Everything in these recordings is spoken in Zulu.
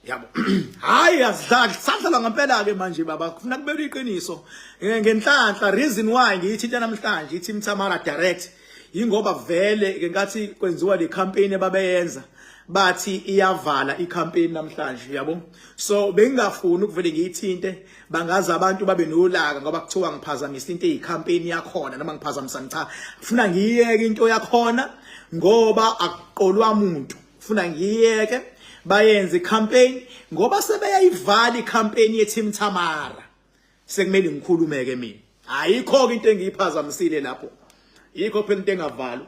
yabo. Hayi asidlala ngempela ke manje baba kufuna kubela iqiniso ngenhlanhla reason why ngithi namhlanje iTeam Tamara direct ingoba vele ke ngathi kwenziwa le campaign ababeyenza bathi iyavala icampaign namhlanje yabo. So bengingafuni ukuvele ngiyithinte bangazi abantu babe nolaka ngoba kuthiwa ngiphazamisa into eyicampaign yakhona noma ngiphazamisa cha ufuna ngiyeke into yakhona ngoba akuqolwa umuntu ufuna ngiyeke bayenze icampaign ngoba sebeyayivala icampaign yeTeam Tamara sekumele ngikhulumeke mina ayikho into engiyiphazamisile lapho yikho phela into engavalwa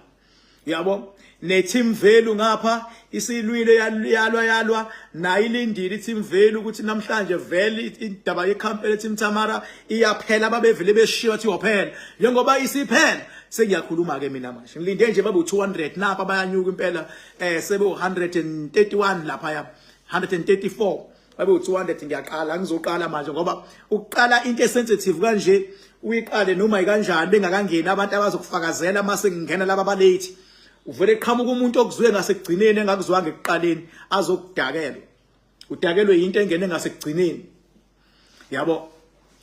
yabo neTeam Value ngapha isilwile yalwa nayo ilindile iTeam Value ukuthi namhlanje vele indaba yecampaign yeTeam Tamara iyaphela babevele beshiya ukuthi yophela njengoba isiphela sengiyakhuluma ke mina manje ngilinde nje babe 200 napha bayanyuka impela sebe 131 lapha ya 134 babe 200 ngiyaqala ngizoqala manje ngoba ukuqala into esensitive kanje uyiqale noma ikanjani bengakangeni abantu abazokufakazela mase ngingena laba balate uvele qhamuka umuntu okuzwe ngasekugcineni engakuzwanga ekuqaleni azokudakelwa udakelwe into engene ngasekugcineni yabo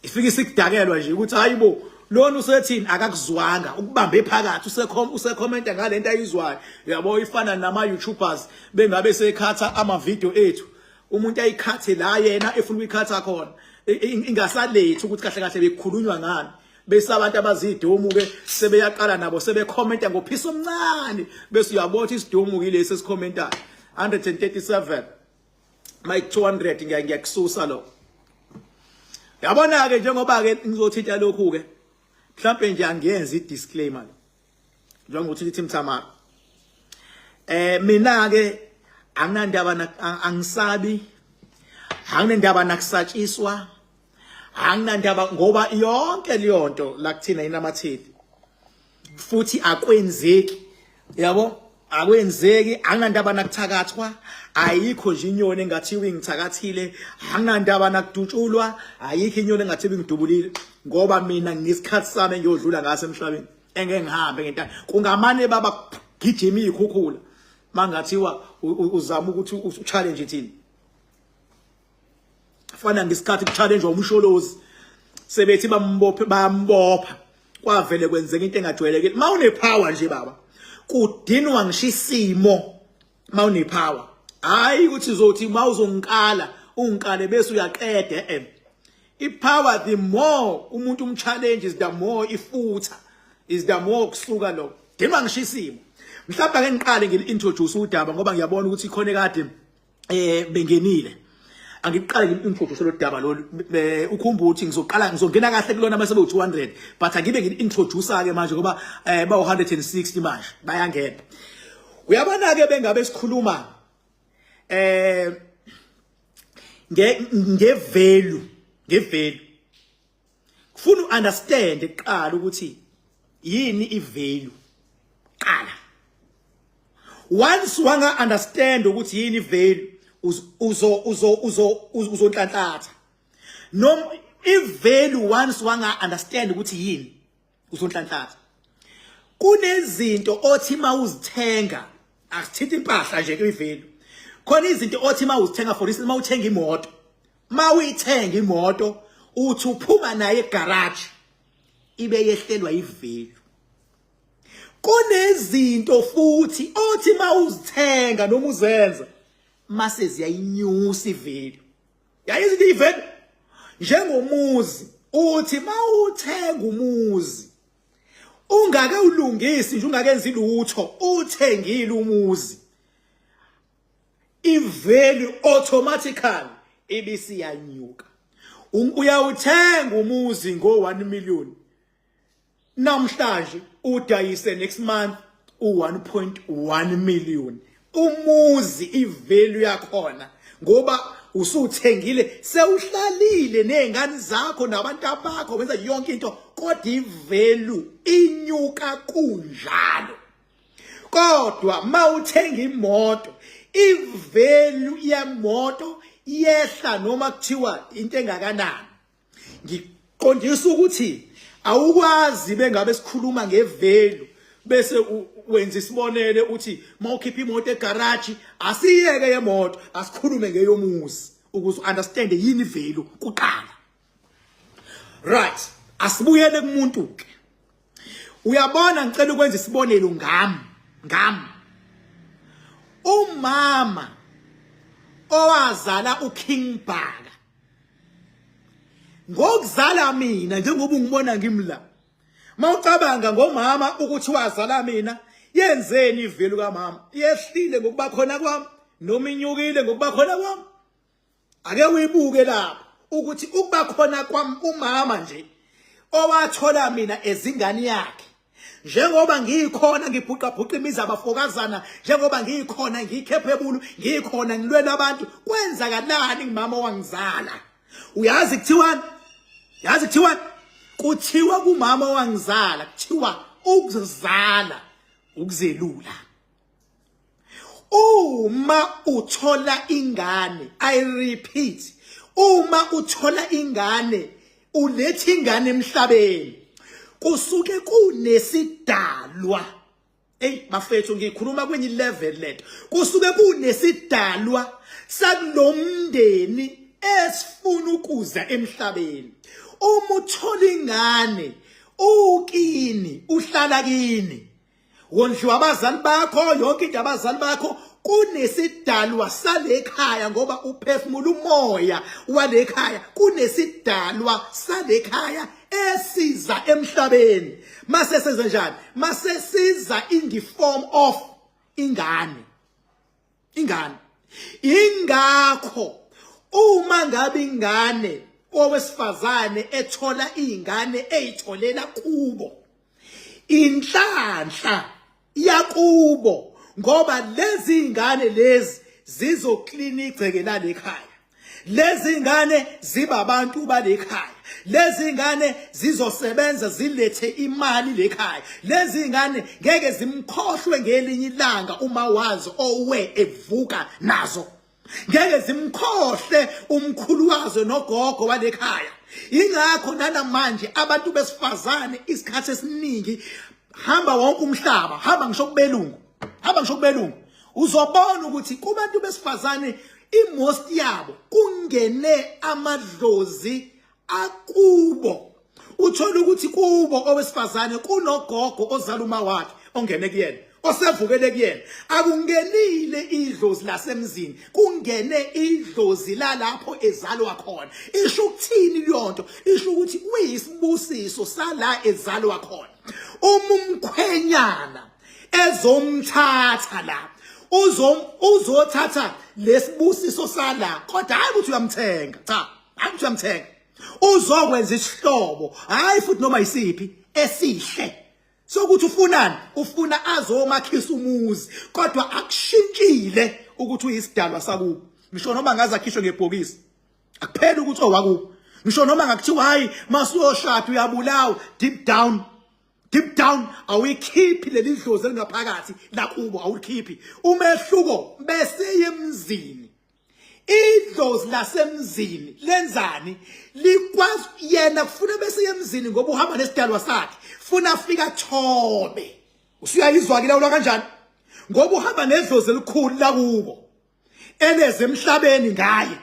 ifika isikudakelwa nje ukuthi hayibo lona usethini akakuzwanga ukubambe phakathi usekhomenta ngalento ayizwayo yabo ifana nama YouTubers bengabe sekhatha ama video ethu umuntu ayikhathe la yena efuna ukuyikhatha khona ingasalethe ukuthi kahle kahle bekukhulunywa ngani bese abantu abazidomu ke sebeyaqala nabo sebekhomenta ngophisa omncane bese uyabona isidomu kilesi esikhomentayo 137 mike 200 ngiyakususa lo yabona ke njengoba ke ngizothinta lokhu ke mhlambe nje angiyenza idisclaimer njengokuthi iTeam Tamara mina ke anginandaba angisabi anginandaba nakusatshiswa anginandaba ngoba yonke leyo nto la kuthina inamatheli futhi akwenzeki yabo akwenzeki anginandaba nakuthakathwa ayikho nje inyoni engathiwe ngithakathile anginandaba nakudutshulwa ayikho inyoni engathiwe ngidubulile ngoba mina nginesikhathi sami ngiyodlula ngaso emhlabeni engeke ngihambe ngentana kungamane baba gijima ikhukhula mangathiwa uzama ukuthi uchallenge ithini fana ngesikhathi kuchallenge umsholozi sebethi bambopha kwavele kwenzeka into engajwayelekile mawune power nje baba kudinwa ngishisimo mawune power hayi ukuthi uzothi mawuzongikala ungikale bese uyaqeda ipower the more umuntu umchallenge is the more ifutha is the more kusuka lo dinwa ngishisimo mhlawumbe ake ngiqale ngili-introduce udaba ngoba ngiyabona ukuthi ikhona kade bengenile angiqale ngili-introduce lo daba lo ukhumbula ukuthi ngizongena kahle kulona bese be-200 but angibe ngili-introduce ke manje ngoba ba-160 manje bayangena uyabona ke bengabe sikhuluma ngevalue kufuna uunderstand eqala ukuthi yini ivalue qala once wanga understand ukuthi yini value uzonhlanhlatha noma ivalue once wanga understand ukuthi yini uzonhlanhlatha kunezinto othi mawuzithenga asithithi impahla nje kuyivalue khona izinto othi mawuzithenga for instance mawuthenga imoto mawuyithenga imoto uthi uphuma naye egarage ibe yehlelwa ivalue kunezinto futhi othi mawuzithenga noma uzenza mase ziyayinyusa ivalue yayizithi ivalue njengomuzi uthi mawuthenga umuzi ungake ulungisi nje ungakenzi lutho uthengile umuzi ivalue automatically ibisi yanyuka uyawuthenga umuzi ngo1 million namhlanje udayise next month u1.1 million umuzi ivalue yakhona ngoba usuthengile sewuhlalile nezingane zakho nabantu bakho wenza yonke into kodwa ivalue inyuka kunjalo kodwa mawuthenga imoto ivalue yemoto yehla noma kuthiwa into engakanani ngiqondisa ukuthi awukwazi bengabe sikhuluma ngevalue bese wenza isibonele uthi mawukhipha imoto egarage asiyeke yemoto asikhulume ngeyomuzi ukuze understand yini value kuqala. Right, asibuyele kumuntu ke. Uyabona ngicela ukwenza isibonelo ngami. Umama owazala uKing Bhaka ngokuzala mina njengoba ungibona ngimla. Mawucabanga ngomama ukuthi wazala mina yenzeni ivelu kaMama? Yehlile ngokuba khona kwami noma inyukile ngokuba khona kwami? Ake uyibuke lapho ukuthi ukuba khona kwami umama nje owathola mina ezingane yakhe. Njengoba ngikhona ngibhuqa imizi abafokazana, njengoba ngikhona ngikhephebulu, ngikhona ngilwela abantu, kwenzakalani ngimama wangizala? Uyazi kuthiwani? Yazi kuthiwani? Kuthiwa kumama wangizala, kuthiwa ukuzala, ukuzelula. Uma uthola ingane, I repeat, uma uthola ingane, ulethe ingane emhlabeni, kusuke kunesidalwa. Bafethu ngikhuluma kwenye level lento. Kusuke kunesidalwa sakulomndeni esifuna ukuza emhlabeni. Uma uthola ingane, ukini, uhlala kini. Wondliwa abazali bakho, yonke into abazali bakho, kunesidalwa salekhaya ngoba uphefumula umoya walekhaya. Kunesidalwa salekhaya esiza emhlabeni. Mase siza njani? Mase siza in the form of ingane. Ingakho uma ngabe ingane owesifazane ethola ingane eyitholela kubo, inhlanhla yakubo, ngoba lezi ingane lezi zizoklina igceke lalekhaya. Lezi ngane ziba abantu balekhaya. Lezi ngane zizosebenza zilethe imali lekhaya. Lezi ngane ngeke zimkhohlwe ngelinye ilanga uma wazi owe evuka nazo. Ngeke zimkhohle umkhulu wazo nogogo walekhaya. Ingakho namanje abantu besifazane isikhathi esiningi hamba wonke umhlaba, hamba ngisho kubelungu, uzobona ukuthi kubantu besifazane imost yabo kungene amadlozi akubo. Uthola ukuthi kubo owesifazane kunogogo ozala uma wakhe ongene kuyena, osevukele kuyena. Akungenile idlozi lasemzini, kungene idlozi lalapho ezalwa khona. Isho ukuthini leyonto? Isho ukuthi kuyisibusiso sala ezalwa khona. Umkhwenyana ezomthatha la, uzothatha lesibusiso sala, kodwa hayi ukuthi uyamthenga. Cha, hayi ukuthi uyamthenga. Uzokwenza isihlobo, hayi futhi noma yisiphi esihle. Sokuthi ufunani? Ufuna azomakhisa umuzi, kodwa akushintshile ukuthi uyisidalwa sakubo. Ngisho noma ngaze akhishwe ngebhokisi, akuphela ukuthi owakubo. Ngisho noma ngakuthiwa hayi masuyoshada uyabulawa, deep down awuyikhiphi leli dlozi elingaphakathi lakubo, awulikhiphi. Umehluko bese yemzini. Idlozi lasemzini lenzani? Likwazi yena kufuna bese yemzini ngoba uhamba nesidalwa sakhe, funa afika thobe. Usuyayizwa ke lawo kanjani? Ngoba uhamba nedlozi elikhulu lakubo, eleze emhlabeni ngaye.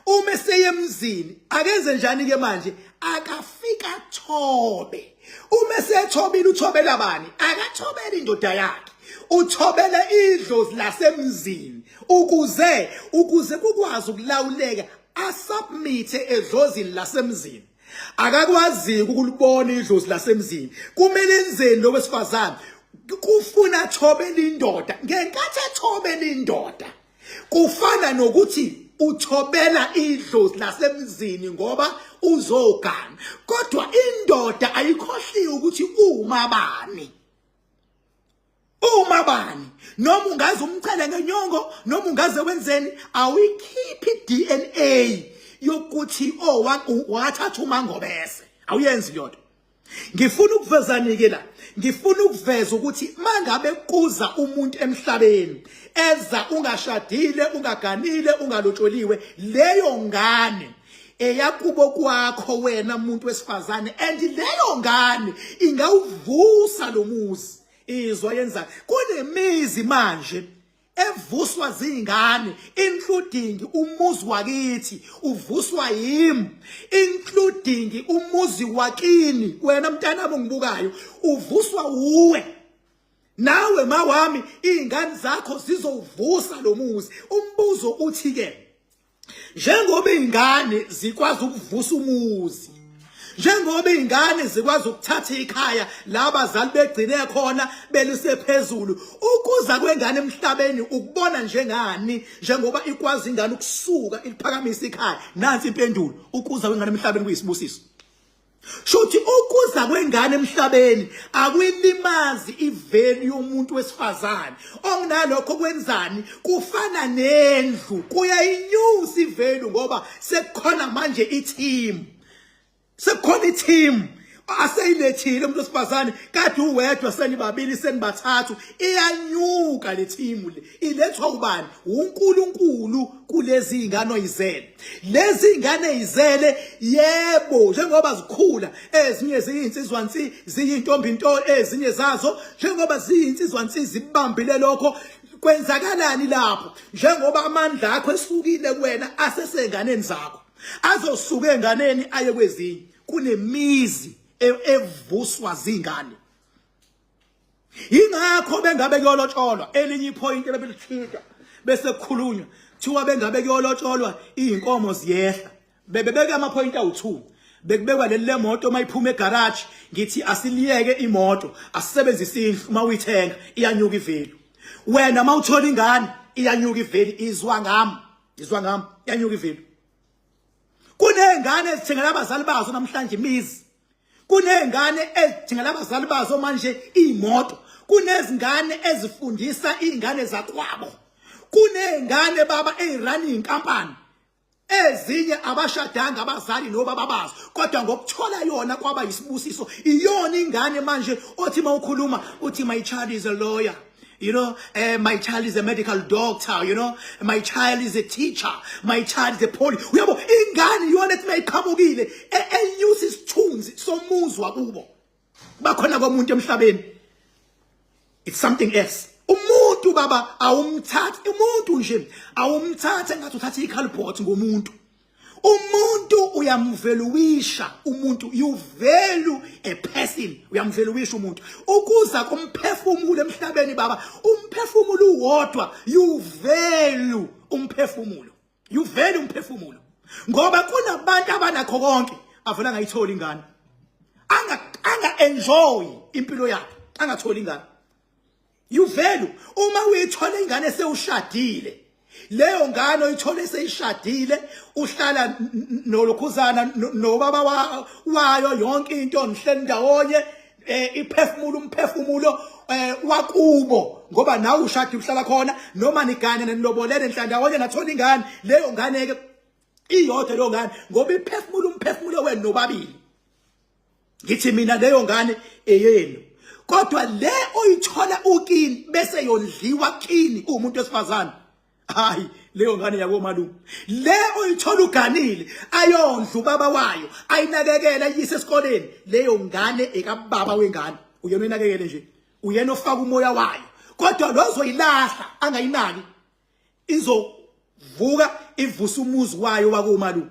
Uma eseyemzini akenze njani ke manje? Akafika thobe. Uma esethobile uthobela bani? Akathobela indoda yakhe, uthobele idlozi lasemzini ukuze kukwazi ukulawuleka, asubmit edlozini lasemzini. Akakwazi ukulibona idlozi lasemzini. Kumele enzeni lo wesifazane? Kufuna thobela indoda. Ngenkathi ethobela indoda kufana nokuthi uthobela idlozi lasemzini ngoba uzogana. Kodwa indoda ayikhohliwe ukuthi uma bani, noma ungaze umchele ngenyongo, noma ungaze wenzeni, awikhiphi DNA yokuthi wathatha umangobese. Awuyenzi lento. Ngifuna ukuvezanike la, ngifuna ukuveza ukuthi mangabe kuza umuntu emhlabeni eza ungashadile, ungaganile, ungalotsholiwe, leyo ngane eyakubo kwakho wena umuntu wesifazane, and leyo ngane ingawuvusa lo muzi, izwa yenza kunemizi manje evuswa zingane, including umuzi wakithi uvuswa yimi, including umuzi wakini wena mntanami ongibukayo uvuswa uwe. Nawe mawami izingane zakho zizowuvusa lo muzi. Umbuzo uthi ke, njengoba izingane zikwazi ukuvusa umuzi, njengoba izingane zikwazi ukuthatha ikhaya la abazali begcine khona belise phezulu, ukuza kwengane emhlabeni ukubona njengani njengoba ikwazi ingane ukusuka iliphakamisa ikhaya? Nansi impendulo, ukuza kwengane emhlabeni kuyisibusiso. Shothi ukuza kwengane emhlabeni akwilimazi ivalue yomuntu wesifazane. Onginalokho kwenzani? Kufana nendlu, kuyayinyusa ivalue ngoba sekukhona manje i-team. Sekukhona i-team aseyilethile umuntu wesifazane, kade uwedwa senibabili senibathathu, iyanyuka le team le. Ilethwa ubani? uNkulunkulu kulezi ingane oyizele. Lezi ingane izele yebo njengoba zikhula, ezinye ziyinsizwansi ziyintombi into, ezinye zazo njengoba ziyinsizwansi zibambile lokho. Kwenzakalani lapho? Njengoba amandla akho esukile kuwena asesenganeni zakho, azosuka enganeni aye kwezinye. Kunemizi evuswa zingane. Ingakho bengabe kuyolotsholwa elinye ipoint lebelithika bese kukhulunywa thiwa bengabe kuyolotsholwa izinkomo ziyehla. Bebebeka ama point awu2. Bekubekwa leli moto mayiphuma egarage, ngithi asiliyeke imoto asisebenzise indlu, mawuyithenga iyanyuka ivelu. Wena mawuthola ingane iyanyuka ivelu, izwa ngami iyanyuka ivelu. Kunezingane ezithengela abazali bazo namhlanje imizi. Kunezingane ezithengela abazali bazo manje imoto. Kunezingane ezifundisa izingane zakwabo. Kunezingane baba ezirunning inkampani. Ezinye abashadanga abazali nobaba bazo, kodwa ngokuthola yona kwaba yisibusiso. Iyona ingane manje othi mawukhuluma uthi my child is a lawyer. You know, my child is a medical doctor, you know, my child is a teacher, my child is a police. Uyabo, ingane yona ethi mayiqhamukile enyusa isithunzi somuzi wakubo. Bakhona komuntu emhlabeni. It's something else. Umuntu baba awumthathi, umuntu nje awumthathe ngathi uthatha ikhalibhoti ngomuntu. Umuntu uyamvaluisha umuntu, you value a person, uyamvaluisha umuntu. Ukuza komphefumulo emhlabeni baba, umphefumulo uwodwa, you value umphefumulo. You value umphefumulo. Ngoba kunabantu abanakho konke avela ngayithola ingane. Anga enjoy impilo yakhe, angatholi ingane. You value uma uyithola ingane sewushadile. Leyo ngane oyithole seyishadile, uhlala nolokhuzana nobaba wayo yonke into nihleli ndawonye, umphefumulo wakubo ngoba nawe ushadi uhlala khona, noma nigane nenilobolene nihlala ndawonye nathola ingane. Leyo ngane ke iyodwa leyo ngane ngoba umphefumulo wenu nobabili. Ngithi mina leyo ngane eyenu. Kodwa le oyithola ukini bese yondliwa kini umuntu wesifazane, hayi leyo ngane yakomalume. Le oyithola uganile ayondla ubaba wayo, ayinakekela yise esikoleni, leyo ngane ekababa wengane. Uyena inakekele nje, uyena ofaka umoya wayo. Kodwa lozoyilahla angayinaki, izovuka ivusa umuzi wayo wakomalume.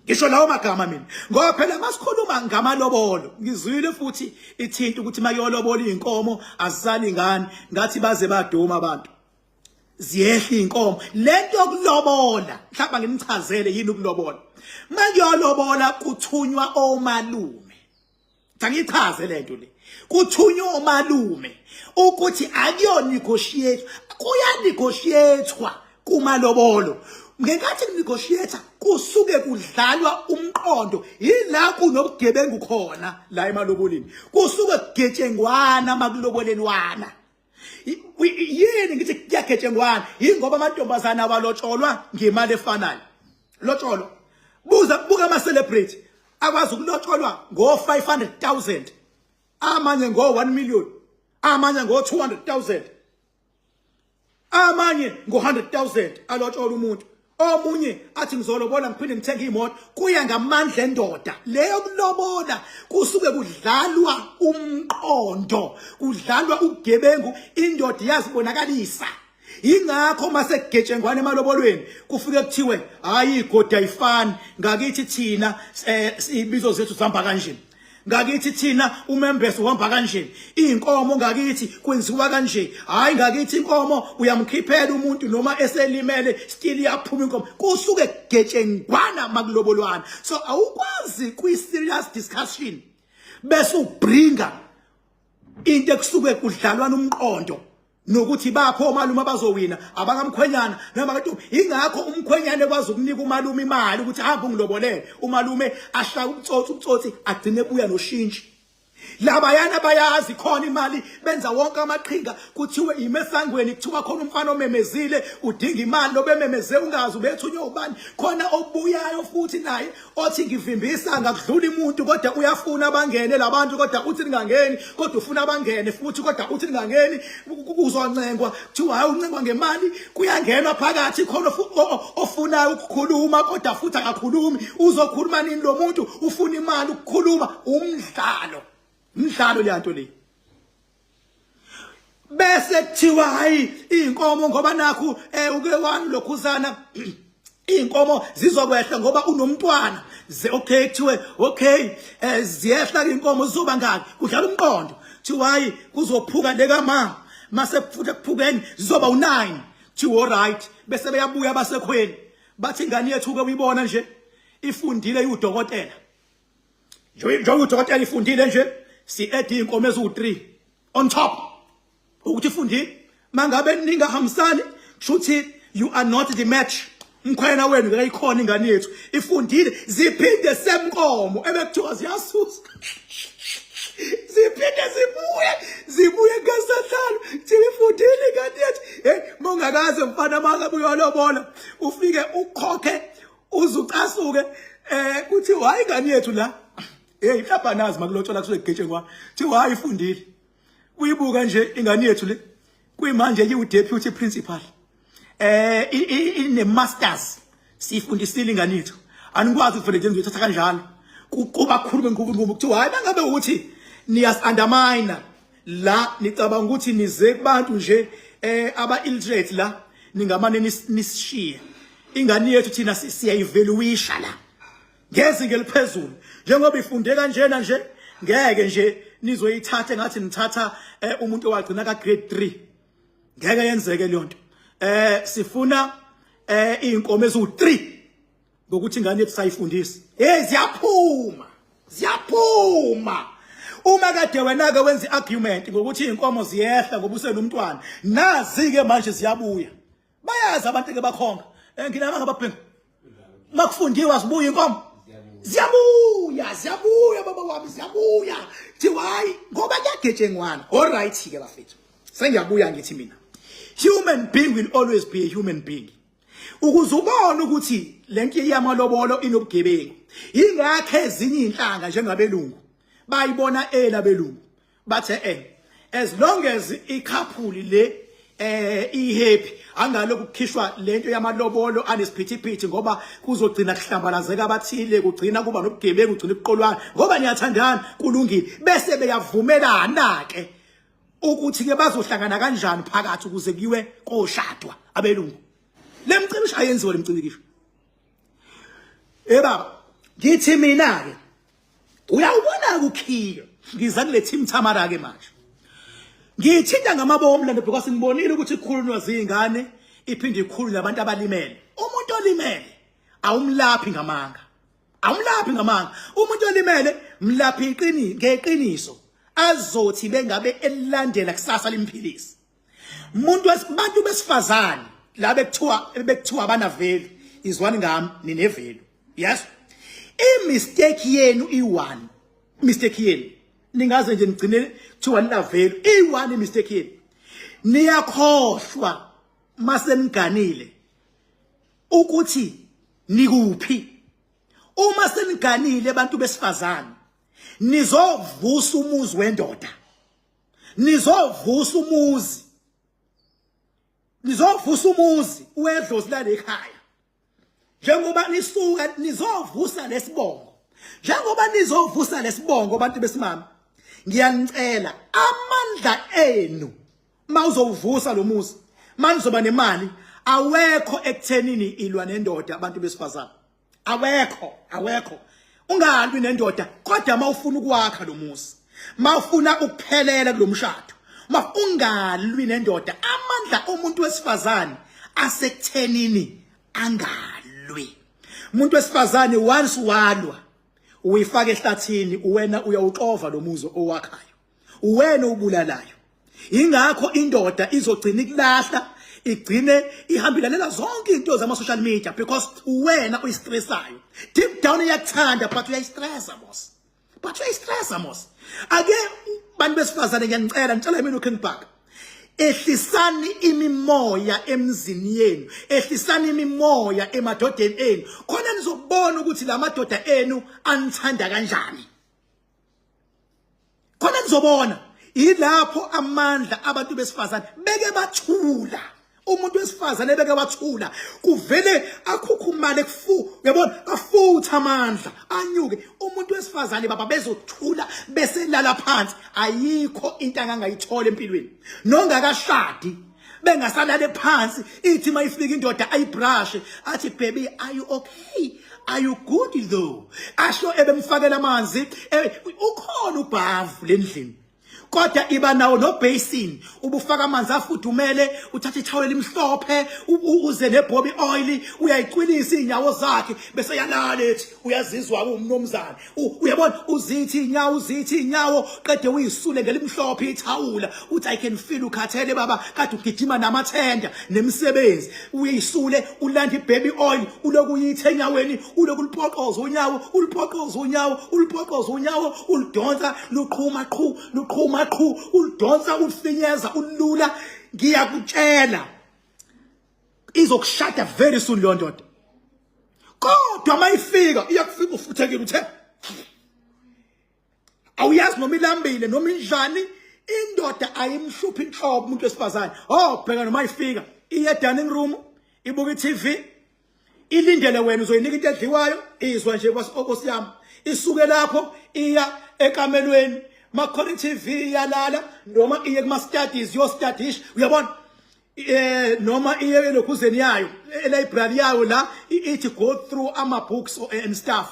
Ngisho lawo magama mina ngoba phela masikhuluma ngamalobolo, ngizwile futhi ithinta ukuthi mayolobola inkomo azisali ingane, ngathi baze baduma abantu. Ziyehla inkomo. Lento yokulobola mhlawumbe ngimchazele yini ukulobola. Mayolobola kuthunywa omalume. Ngichaze lento le. Kuthunywa omalume ukuthi akuyo negotiate, kuya negotiatewa kumalobolo. Ngenkathi negotiator kusuke kudlalwa umqondo, yila kunobugebengu khona la emaloboleni. Kusuke kugejengwana makulobolenwana. Yini ngithi kuyagejengwana? Yingoba amantombazana abalotsholwa ngemali efanayo. Lotsholo. Buka ama celebrate akwazi ukulotsholwa ngo500,000. Amanye ngo1 million. Amanye ngo200,000. Amanye ngo100,000 alotshola umuntu. omunye athi ngizolobola ngiphinde ngithenge imoto kuya ngamandla endoda leyo kulobola kusuke kudlalwa umqondo kudlalwa ubugebengu indoda yazibonakalisa ingakho mase kugejengwana emalobolweni kufike kuthiwe hayi igodi ayifani ngakithi thina ibizo zethu zihamba kanje ngakithi thina umembese uhamba kanje inkomo ngakithi kwenziwa kanje hayi ngakithi inkomo uyamkhiphela umuntu noma eselimele still yaphuma inkomo kusuke kugejengwana makulobolwana so awukwazi kwi serious discussion bese ubringa into ekusuke kudlalwana umqondo nokuthi bakho omalume abazowina abangamkhwenyana noma kanti ingakho umkhwenyana ekwazi ukunika umalume imali ukuthi hamba ungilobolele umalume ahlaka ubutsotsi agcine buya noshintshi labayana bayazi khona imali benza wonke amaqhinga kuthiwe imesangweni kuthiwa khona umfana omemezile udinga imali lobememeze ungazi ubethunywa ubani khona obuyayo futhi naye othi ngivimbisa ngakudlula umuntu kodwa uyafuna abangene labantu kodwa uthi ningangeni kodwa ufuna abangene futhi kodwa uthi ningangeni kuzoncengwa kuthiwa hayi uncengwa ngemali kuyangenwa phakathi khona ofuna ukukhuluma kodwa futhi akakhulumi uzokhuluma nini lo muntu ufuna imali ukukhuluma umdlalo leyanto le bese kuthiwa hayi inkomo ngoba nakho uke wani lokhuzana inkomo zizokwehla ngoba unomntwana okay kuthiwe okay ziyehla inkomo zizoba ngaki kudlala umqondo kuthiwa hayi kuzophuka lekama mase kufuthi kuphukeni zizoba u9 kuthiwa alright bese beyabuya basekhweni bathi ingane yethu ke uyibona nje ifundile udokotela njengoba udokotela ifundile nje si add inkomo ezu3 on top ukuthi ifundile mangabe ningahambisani kushuthi you are not the match umkhwena wenu akayikhona ingane yethu ifundile ziphinde semnkomo ebekuthiwa ziyasusa ziphinde zibuye ngasahlalo ifundile ingane yethu mongakaze mfana mangabe uyolobola ufike ukhokhe uzucasuke kuthi hayi ingane yethu la mhlawumbe nazi makulotshola kusuke kugejengwa thiwa hayi ifundile uyibuka nje ingane yethu le kuyimanje yiwu-deputy principal ine masters sifundisile ingane yethu anikwazi ukuvele nje ngizothatha kanjalo kuba khulume ngokunkulumo kuthiwa hayi bangabe ukuthi niyas undermine la nicabanga ukuthi nize kubantu nje aba illiterate la ningamane nisishiye ingane yethu thina siyayivaluisha la ngezinga eliphezulu njengoba ifunde kanjena nje ngeke nje nizoyithatha ngathi nithatha umuntu owagcina ka grade 3 ngeke yenzeke leyo nto sifuna inkomo ezu3 ngokuthi ingane yethu sayifundisa ziyaphuma uma kade wena ke wenza iargument ngokuthi inkomo ziyehla ngoba usenomntwana nazi ke manje ziyabuya bayazi abantu ke bakhonga nginama ngababhengu makufundiwa zibuya inkomo ziyabuya baba wami ziyabuya thiwa hayi ngoba kuyagejengwana alright ke bafethu sengiyabuya ngithi mina human being will always be a human being ukuzubona ukuthi lento yamalobolo inobugebengu ingakho ezinye inhlanga njengabelungu bayibona elabelungu bathe as long as ikhapuli le ihappy angaloku kukhishwa lento yamalobolo anesiphithiphithi ngoba kuzogcina kuhlambalazeka abathile kugcina kuba nobugebengu kugcina ubuqolwana ngoba niyathandana kulungile bese beyavumelana ke ukuthi ke bazohlangana kanjani phakathi ukuze kuyiwe koshadwa abelungu lemcibisho ayenziwe lemcibikisho baba ngithi mina ke uyawubona ukukhiya ngiza kule team Tamara ke manje ngithinta ngamabomu lento because ngibonile ukuthi ikhulunywa zingane iphinde ikhulunywa abantu abalimele umuntu olimele awumlaphi ngamanga umuntu olimele mlaphi ngeqiniso azothi bengabe elilandela kusasa limphilisi umuntu abantu besifazane la bekuthiwa abanavelu izwani ngami ninevelu yes mistake yenu i1 mistake yenu ningaze nje nigcine kuthiwa ninavelu i1 mistake yenu niyakhohlwa maseniganile ukuthi nikuphi uma seniganile abantu besifazane nizovusa umuzi wendoda nizovusa umuzi wedlozi la ekhaya njengoba nisuka nizovusa lesibongo, njengoba nizovusa lesibongo abantu besimama, ngiyanicela amandla enu mawuzovusa lo muzi, manizoba nemali awekho ekuthenini ilwa nendoda abantu besifazana. Awekho. Ungalwi nendoda kodwa mawufuna ukwakha lo muzi, mawufuna ukuphelela kulomshado, ungalwi nendoda. Amandla omuntu wesifazane asekuthenini angalwi. Umuntu wesifazane once walwa uyifaka ehlathini, uwena uyawuxova lo muzi owakhayo, uwena ubulalayo. Ingakho indoda izogcina ikulahla, igcine ihambilalela zonke into zama social media because uwena uyistressayo. Deep down iyakuthanda but uyayistressa boss. Ake bantu besifazane ngicela mina uKingback, ehlisani imimoya emzini yenu, ehlisani imimoya emadodeni enu, khona nizobona ukuthi la madoda enu anithanda kanjani. Khona nizobona ilapho amandla abantu besifazane beke bathula. Umuntu wesifazane beke bathula, kuvele akhukhumale uyabona, afutha amandla anyuke. Umuntu wesifazane baba bezothula beselala phansi, ayikho into angangayithola empilweni. Nongakashadi bengasalale phansi, ithi mayifika indoda ayibrush athi baby are you okay, are you good though, asho ebemfakela amanzi, ukhona ubhavu lendlini. Kodwa iba nawo no basin, ubufaka amanzi afudumele, uthatha ithaweli imhlophe, uze nebobby oil, uyayiqinisa inyawo zakhe bese yalala ethi uyazizwa umnomzana. Uyabona uzithi inyawo qede uyisule ngelimhlophe ithawula, uthi I can feel ukhathele baba, kade ugijima namathenda nemsebenzi. Uyisule ulanda ibaby oil, uloku uyithe enyaweni, uloku ulipoqoza unyawo, ulidonsa luqhuma ulidonsa ufinyeza ulula. Ngiyakutshela izokushada very soon lo ndoda, kodwa mayifika iyakufika ufuthekile uthe awuyazi noma ilambile noma injani. Indoda ayimhluphi inhlobo umuntu wesifazane. Bheka noma mayifika iye dining room ibuka iTV, ilindele wena uzoyinika into edliwayo, izwa nje kwasiyami, isuke lapho iya ekamelweni, makhona iTV yalala, noma iye kuma studies studish, uyabona, noma iye elokhuzeni yayo elibrary yayo la ithi go through ama books and stuff.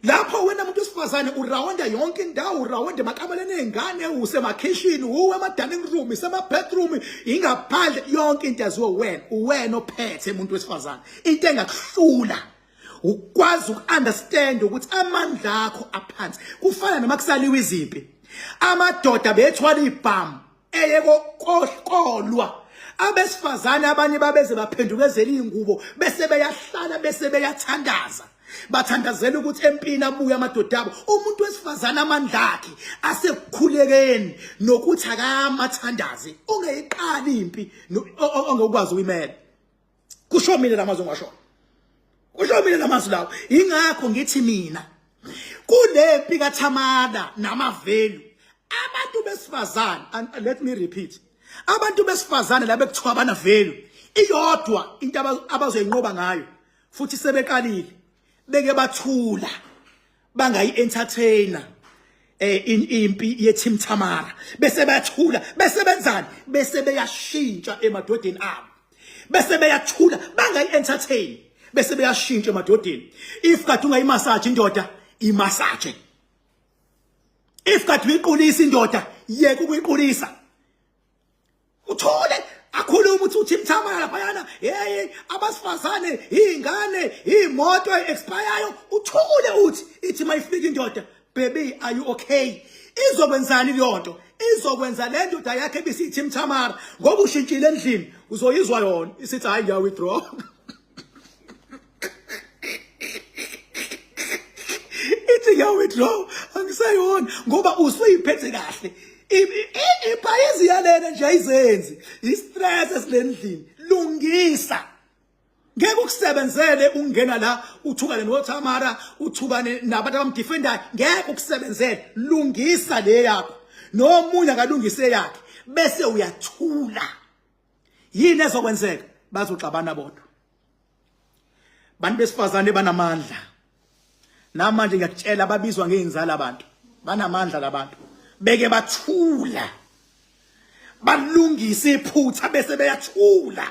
Lapho wena umuntu wesifazane urawonda yonke indawo, urawonda makameleni ezingane, usema kitchen, uwe ema dining room, isema bedroom, ingaphandle yonke into yaziwe wena ophethe umuntu wesifazane. Into engakuhlula ukwazi ukunderstand ukuthi amandla akho aphansi. Kufana noma kusaliwe izimpi, amadoda bethwala ibhamu eyeko kolwa, abesifazane abanye babeze baphendukezela ingubo bese beyahlala bese beyathandaza, bathandazela ukuthi empini abuya amadoda abo. Umuntu wesifazane amandla akhe asekukhulekeni nokuthi akamathandaze, ungeyiqali impi ongekwazi uyimela. Kusho mina lamazwi ngasho, kusho mina lamazwi lawo. Ingakho ngithi mina kulempi kaThamara namavelu, abantu besifazane, and let me repeat, abantu besifazane labe kuthiwa abana velu, iyodwa into abazoyinqoba ngayo futhi sebeqalile, beke bathula bangayi entertainer impi yeTeam Thamara, bese bathula bese benzani, bese beyashintsha emadodeni abo, bese beyathula bangayi entertain, bese beyashintsha emadodeni. If kade ungayimassage indoda, imassage. If kade uyiqulisa indoda, yeke ukuyiqulisa, uthole akhuluma ukuthi uTeam Thamara laphayana, abasifazane, ingane, imoto expire, uthule uthi ithi mayifika indoda, baby are you okay? Izokwenzani leyo nto? Izokwenza le ndoda yakhe bisi Team Thamara, ngoba ushintshile endlini uzoyizwa yona isithi hayi ngiya withdraw. Ithi ngiya withdraw angisayona ngoba usuyiphethe kahle. Ibhayizi yalena nje ayizenzi, istress esilendlini. Lungisa, ngeke ukusebenzele ungena la uthukane noThamara, uthukane nabantu abamdefendayo, ngeke ukusebenzele. Lungisa le yakho, nomunye akalungise yakhe bese uyathula. Yini ezokwenzeka? Bazoxabana bodwa, bantu besifazane banamandla namanje ngiyakutshela ababizwa ngeinzala abantu banamandla labantu beke bathula balungisa iphutha bese beyathula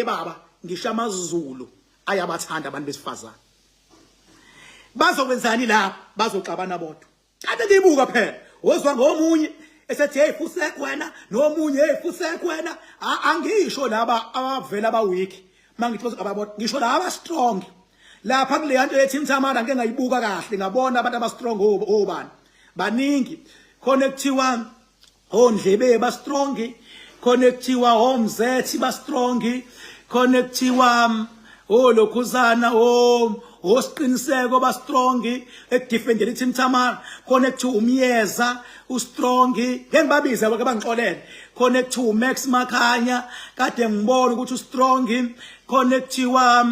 baba ngisho amaZulu ayabathanda abantu besifazane bazokwenzani la bazoxabana bodwa kade libuka phela wozwa ngomunye esethi hey fusekho wena nomunye hey fusekho wena angisho laba abavela abaweak mangithi ababodwa ngisho laba aba strong lapha kule yanto yethi Mthamara ngeke ngayibuka kahle ngabona abantu aba strong obani baningi connectiwa ondlebe ba strong connectiwa omzethi ba strong connectiwa lokhuzana osiqiniseko ba strong ekudefendela ithi Mthamara connect to umyeza ustrong ngengibabiza abangixolele connect to Max Makhanya kade ngibona ukuthi ustrong connectiwa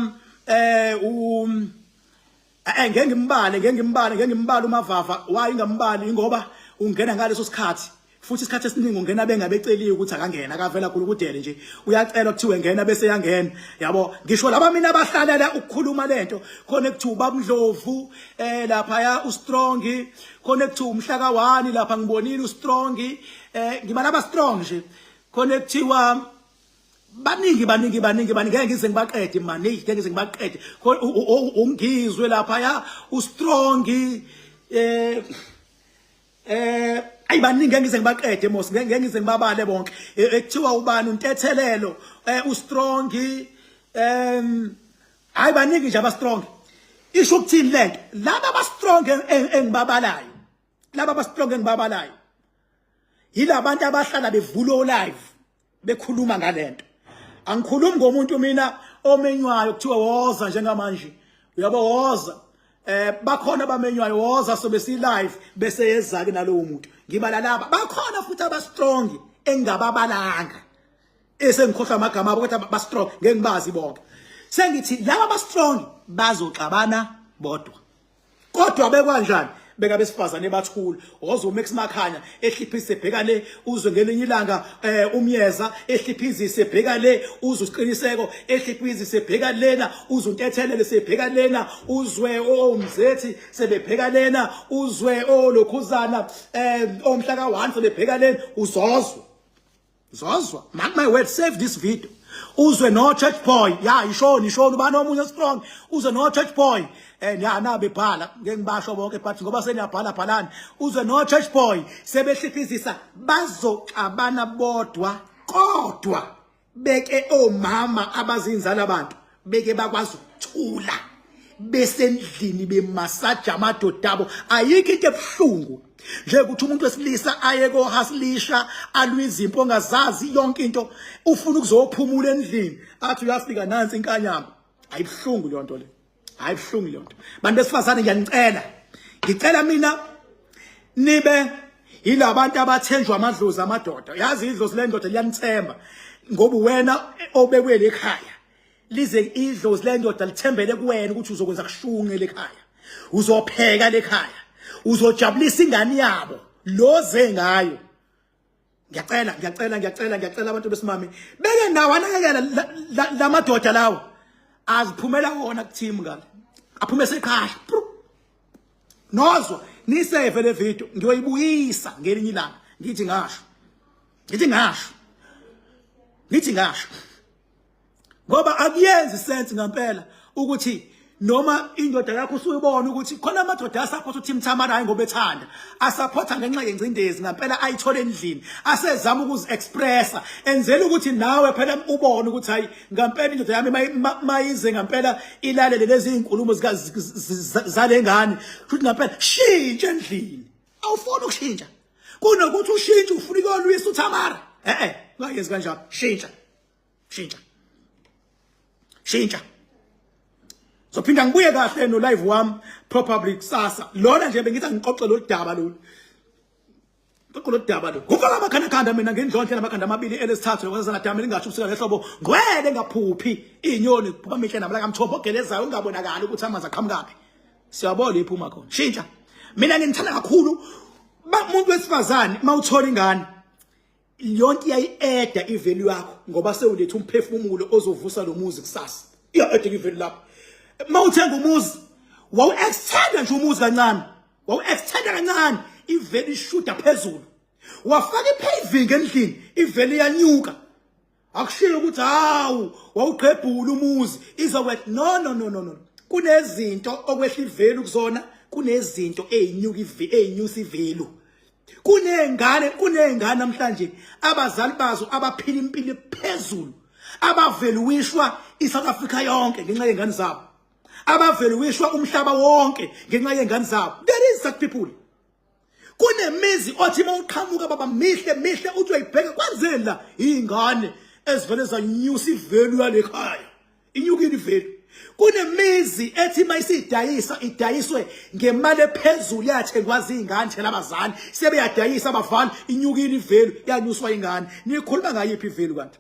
ngeke ngimbale umavava wayi ngambali ngoba ungena ngaleso sikhathi futhi isikhathi esiningi ungena bengabeceliwe ukuthi akangena akavela khulu kudele nje uyacela ukuthiwe ngena bese yangena yabo ngisho laba mina abahlalela ukukhuluma lento connect to babudlovu lapha ya ustrong connect to umhlaka 1 lapha ngibonile ustrong ngibala aba strong nje connectiwa baningi ngeke ngize ngibaqede manje ngeke ngize ngibaqede ungizwe lapha ya ustrong ayibaningi ngeke ngize ngibaqede mos ngeke ngize ngibabale bonke ekuthiwa ubani untethelelo ustrong ayibaningi nje aba strong isho ukuthini lento laba aba strong engibabalayo laba aba strong engibabalayo yilabantu abahlala bevula live bekhuluma ngalento angikhulumi ngomuntu mina omenywayo kuthiwa woza njengamanje uyabo woza bakhona abamenywayo woza so besi live bese yeza ke nalowo muntu ngibala laba bakhona futhi aba strong engababalanga esengikhohlwa amagama abo kodwa ba strong ngeke ngibazi bonke sengithi laba ba strong bazoxabana bodwa kodwa bekwanjani beka besifazane bathula ozo Max Makhanya ehliphise bheka le uzwe ngelinye ilanga umyeza ehliphizise bheka le uzwe usiqiniseko ehliphizise bheka lena uzwe untethelele sebheka lena uzwe omzethi sebebheka lena uzwe lokhuzana omhlaka 1 sebebheka lena uzozwa mark my word save this video uzwe no church boy ya ishoni ubani omunye strong uzwe no church boy nabe bhala ngeke ngibasho bonke but ngoba seniyabhala bhalani uzwe no church boy sebehliphizisa bazoxabana bodwa kodwa beke omama abazinzala abantu beke bakwazi ukuthula besendlini bemasaja amadoda abo ayikho into ebuhlungu nje ukuthi umuntu wesilisa aye kohasilisha alwizimpo ongazazi yonke into ufuna ukuzophumula endlini athi uyafika nansi inkanyamba ayibuhlungu le nto le ayibuhlungu le nto bantu besifazane ngicela mina nibe yilabantu abathenjwa amadlozi amadoda yazi idlozi lendoda liyanithemba ngoba wena obekwe lekhaya lize idlozi lendoda lithembele kuwena ukuthi uzokwenza kushunqe lekhaya uzopheka lekhaya uzojabulisa ingane yabo loze ngayo ngiyacela abantu besimami beke ndawana lamadoda lawo aziphumela wona kuteam ngale aphume sekhaya nozwa niseve le video ngiyoyibuyisa ngelinye ilanga ngithi ngasho ngoba akuyenzi sense ngempela ukuthi noma indoda yakho usuyibona ukuthi khona amadoda asapota uThim Thamara hayi ngoba ethanda asapota ngenxa yengcindezi ngempela ayithole endlini asezama ukuzi expressa enzela ukuthi nawe phela ubone ukuthi hayi ngempela indoda yami mayize ngempela ilalele lezi inkulumo zalengane futhi ngempela shintsha endlini awufuni ukushintsha kunokuthi ushintshe ufuna ukulwisa uThamara ungayenzi kanjalo shintsha zophinda ngibuye kahle no live wami probably kusasa lona nje bengithi ngiqoqe lo daba lo kufaka amakhanda mina ngendlonhle namakhanda amabili elesithathu lokwazana dama lingathi usika lehlobo ngwele ngaphuphi inyoni kuba mihle namla kamthombo ogelezayo ungabonakala ukuthi amanzi aqhamukapi siyabona iphuma khona shintsha mina ngithanda kakhulu umuntu wesifazane mawuthola ingane yonke iyayi-eda ivalue yakho ngoba sewulethe umphefumulo ozovusa lo muzi kusasa iya-eda ivalue lakho mawuthenga umuzi wawu-extenda nje umuzi kancane, wawu-extenda kancane, ivele ishuda phezulu. Wafaka i-paving endlini, ivele iyanyuka. Akushiyo ukuthi hawu wawuqhebhula umuzi izokwetha. No. Kunezinto okwehla ivelu kuzona, kunezinto ezinyusa ivelu. Kunengane namhlanje abazali bazo abaphila impilo phezulu, abaveluishwa iSouth Africa yonke ngenxa yengane zabo, abaveluishwa umhlaba wonke ngenxa yengane zabo. There is such people. Kunemizi othi mawuqhamuka baba mihle uthi uyibheka kwenzeni la ingane ezivele zanyusa ivelu yalekhaya, inyukile ivelu. Kunemizi ethi mayisidayisa idayiswe ngemali ephezulu yathengwa izingane thela abazali sebeyadayisa abafana, inyukile ivelu yanyuswa ingane. Nikhuluma ngayiphi ivelu kanti?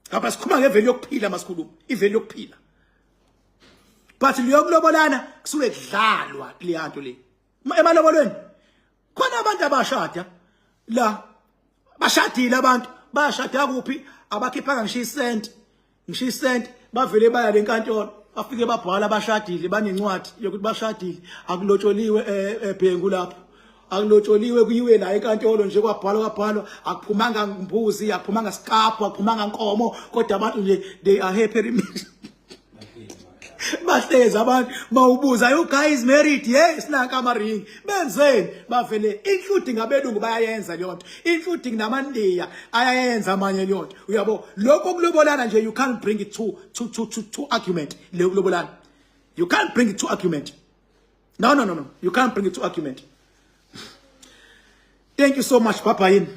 Ngapha sikhuluma ngevelu yokuphila, masikhuluma ivelu yokuphila. But liyokulobolana kusuke kudlalwa leyanto le. Emalobolweni khona abantu abashada la, bashadile abantu, bashada kuphi, abakhiphanga ngisho isenti, bavele baya lenkantolo, bafike babhala abashadile, banencwadi yokuthi bashadile, akulotsholiwe ebhengu lapho, akulotsholiwe kuyiwe la enkantolo nje kwabhalwa, akuphumanga mbuzi, akuphumanga sikapu, akuphumanga nkomo, kodwa abantu nje they are happy. Bahlezi abantu mawubuza, you guys married? Yes, nanka amaring. Benzeni? Bavele including abelungu bayayenza leyo nto, including namandiya ayayenza amanye leyo nto. Uyabo lokho kulobolana nje, you can't bring it to argument. Le kulobolana, you can't bring it to argument. No, you can't bring it to argument. Thank you so much, Papa.